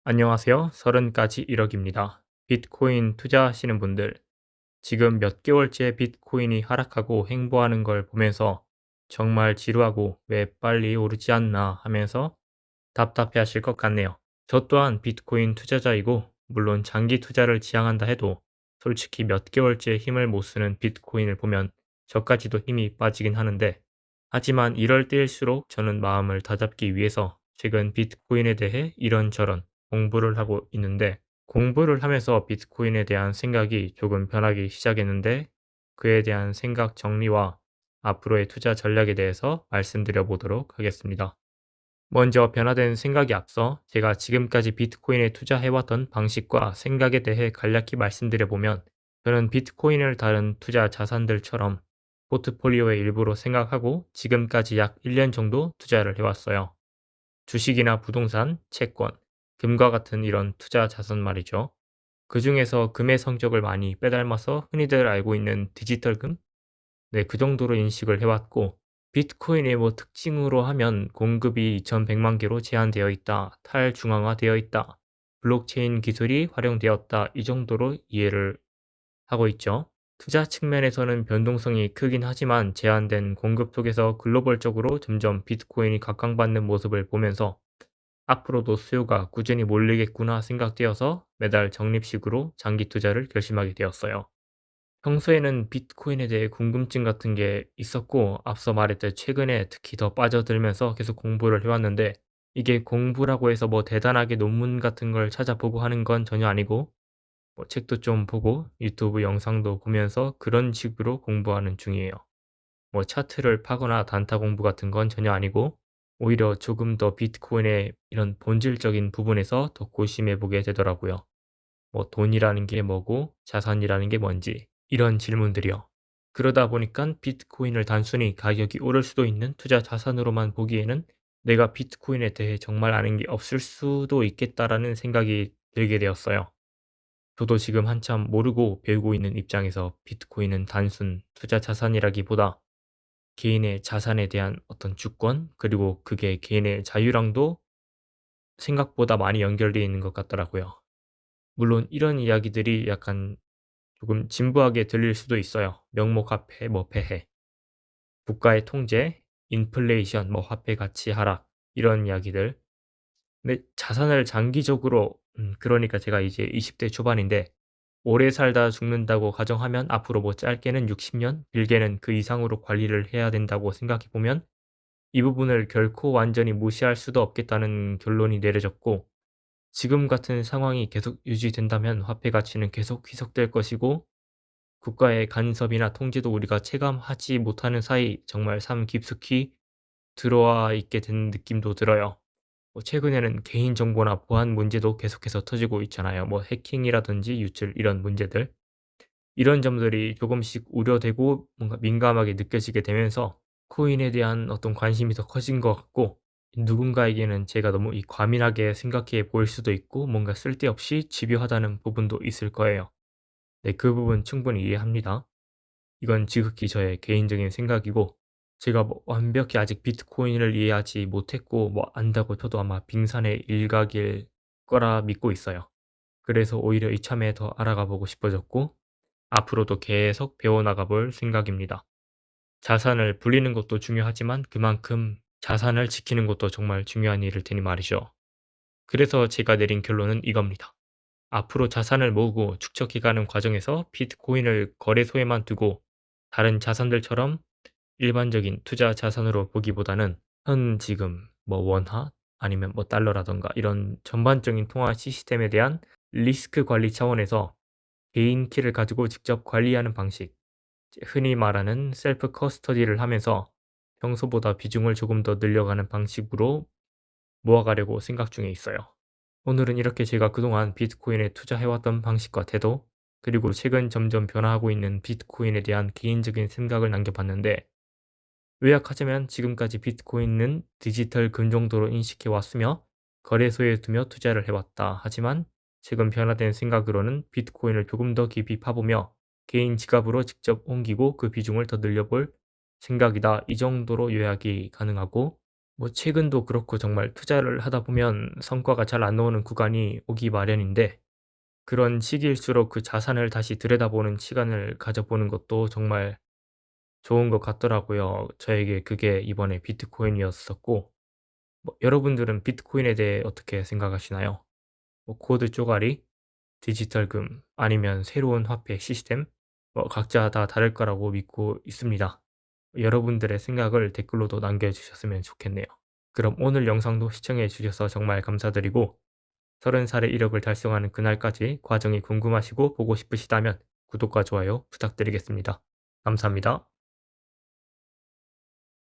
안녕하세요. 30까지 1억입니다. 비트코인 투자하시는 분들, 지금 몇 개월째 비트코인이 하락하고 횡보하는 걸 보면서 정말 지루하고 왜 빨리 오르지 않나 하면서 답답해 하실 것 같네요. 저 또한 비트코인 투자자이고, 물론 장기 투자를 지향한다 해도 솔직히 몇 개월째 힘을 못 쓰는 비트코인을 보면 저까지도 힘이 빠지긴 하는데, 하지만 이럴 때일수록 저는 마음을 다잡기 위해서 최근 비트코인에 대해 이런저런 공부를 하고 있는데, 공부를 하면서 비트코인에 대한 생각이 조금 변하기 시작했는데, 그에 대한 생각 정리와 앞으로의 투자 전략에 대해서 말씀드려 보도록 하겠습니다. 먼저 변화된 생각이 앞서 제가 지금까지 비트코인에 투자해왔던 방식과 생각에 대해 간략히 말씀드려 보면, 저는 비트코인을 다른 투자 자산들처럼 포트폴리오의 일부로 생각하고 지금까지 약 1년 정도 투자를 해왔어요. 주식이나 부동산, 채권, 금과 같은 이런 투자 자산 말이죠. 그 중에서 금의 성적을 많이 빼닮아서 흔히들 알고 있는 디지털금? 네, 그 정도로 인식을 해왔고, 비트코인의 뭐 특징으로 하면 공급이 2100만 개로 제한되어 있다, 탈중앙화되어 있다, 블록체인 기술이 활용되었다, 이 정도로 이해를 하고 있죠. 투자 측면에서는 변동성이 크긴 하지만 제한된 공급 속에서 글로벌적으로 점점 비트코인이 각광받는 모습을 보면서 앞으로도 수요가 꾸준히 몰리겠구나 생각되어서 매달 적립식으로 장기 투자를 결심하게 되었어요. 평소에는 비트코인에 대해 궁금증 같은 게 있었고, 앞서 말했듯 최근에 특히 더 빠져들면서 계속 공부를 해왔는데, 이게 공부라고 해서 뭐 대단하게 논문 같은 걸 찾아보고 하는 건 전혀 아니고, 뭐 책도 좀 보고 유튜브 영상도 보면서 그런 식으로 공부하는 중이에요. 뭐 차트를 파거나 단타 공부 같은 건 전혀 아니고, 오히려 조금 더 비트코인의 이런 본질적인 부분에서 더 고심해 보게 되더라고요. 뭐 돈이라는 게 뭐고 자산이라는 게 뭔지, 이런 질문들이요. 그러다 보니까 비트코인을 단순히 가격이 오를 수도 있는 투자 자산으로만 보기에는 내가 비트코인에 대해 정말 아는 게 없을 수도 있겠다라는 생각이 들게 되었어요. 저도 지금 한참 모르고 배우고 있는 입장에서 비트코인은 단순 투자 자산이라기보다 개인의 자산에 대한 어떤 주권, 그리고 그게 개인의 자유랑도 생각보다 많이 연결되어 있는 것 같더라고요. 물론 이런 이야기들이 약간 조금 진부하게 들릴 수도 있어요. 명목 화폐, 뭐 폐해, 국가의 통제, 인플레이션, 뭐 화폐 가치 하락, 이런 이야기들. 근데 자산을 장기적으로, 그러니까 제가 이제 20대 초반인데, 오래 살다 죽는다고 가정하면 앞으로 뭐 짧게는 60년, 길게는 그 이상으로 관리를 해야 된다고 생각해 보면 이 부분을 결코 완전히 무시할 수도 없겠다는 결론이 내려졌고, 지금 같은 상황이 계속 유지된다면 화폐 가치는 계속 희석될 것이고, 국가의 간섭이나 통제도 우리가 체감하지 못하는 사이 정말 삶 깊숙이 들어와 있게 된 느낌도 들어요. 뭐 최근에는 개인정보나 보안 문제도 계속해서 터지고 있잖아요. 뭐 해킹이라든지 유출, 이런 문제들. 이런 점들이 조금씩 우려되고 뭔가 민감하게 느껴지게 되면서 코인에 대한 어떤 관심이 더 커진 것 같고, 누군가에게는 제가 너무 이 과민하게 생각해 보일 수도 있고 뭔가 쓸데없이 집요하다는 부분도 있을 거예요. 네, 그 부분 충분히 이해합니다. 이건 지극히 저의 개인적인 생각이고, 제가 뭐 완벽히 아직 비트코인을 이해하지 못했고 뭐 안다고 쳐도 아마 빙산의 일각일 거라 믿고 있어요. 그래서 오히려 이참에 더 알아가 보고 싶어졌고, 앞으로도 계속 배워나가 볼 생각입니다. 자산을 불리는 것도 중요하지만 그만큼 자산을 지키는 것도 정말 중요한 일일 테니 말이죠. 그래서 제가 내린 결론은 이겁니다. 앞으로 자산을 모으고 축적해가는 과정에서 비트코인을 거래소에만 두고 다른 자산들처럼 일반적인 투자 자산으로 보기보다는 현 지금 뭐 원화 아니면 뭐 달러라던가 이런 전반적인 통화 시스템에 대한 리스크 관리 차원에서 개인 키를 가지고 직접 관리하는 방식, 흔히 말하는 셀프 커스터디를 하면서 평소보다 비중을 조금 더 늘려가는 방식으로 모아가려고 생각 중에 있어요. 오늘은 이렇게 제가 그동안 비트코인에 투자해왔던 방식과 태도, 그리고 최근 점점 변화하고 있는 비트코인에 대한 개인적인 생각을 남겨봤는데, 요약하자면 지금까지 비트코인은 디지털 금 정도로 인식해 왔으며 거래소에 두며 투자를 해왔다. 하지만 최근 변화된 생각으로는 비트코인을 조금 더 깊이 파보며 개인 지갑으로 직접 옮기고 그 비중을 더 늘려볼 생각이다. 이 정도로 요약이 가능하고, 최근도 그렇고 정말 투자를 하다 보면 성과가 잘 안 나오는 구간이 오기 마련인데, 그런 시기일수록 그 자산을 다시 들여다보는 시간을 가져보는 것도 정말 좋은 것 같더라고요. 저에게 그게 이번에 비트코인이었었고, 여러분들은 비트코인에 대해 어떻게 생각하시나요? 코드 쪼가리, 디지털금, 아니면 새로운 화폐 시스템? 각자 다 다를 거라고 믿고 있습니다. 여러분들의 생각을 댓글로도 남겨주셨으면 좋겠네요. 그럼 오늘 영상도 시청해 주셔서 정말 감사드리고, 30살의 이력을 달성하는 그날까지 과정이 궁금하시고 보고 싶으시다면 구독과 좋아요 부탁드리겠습니다. 감사합니다.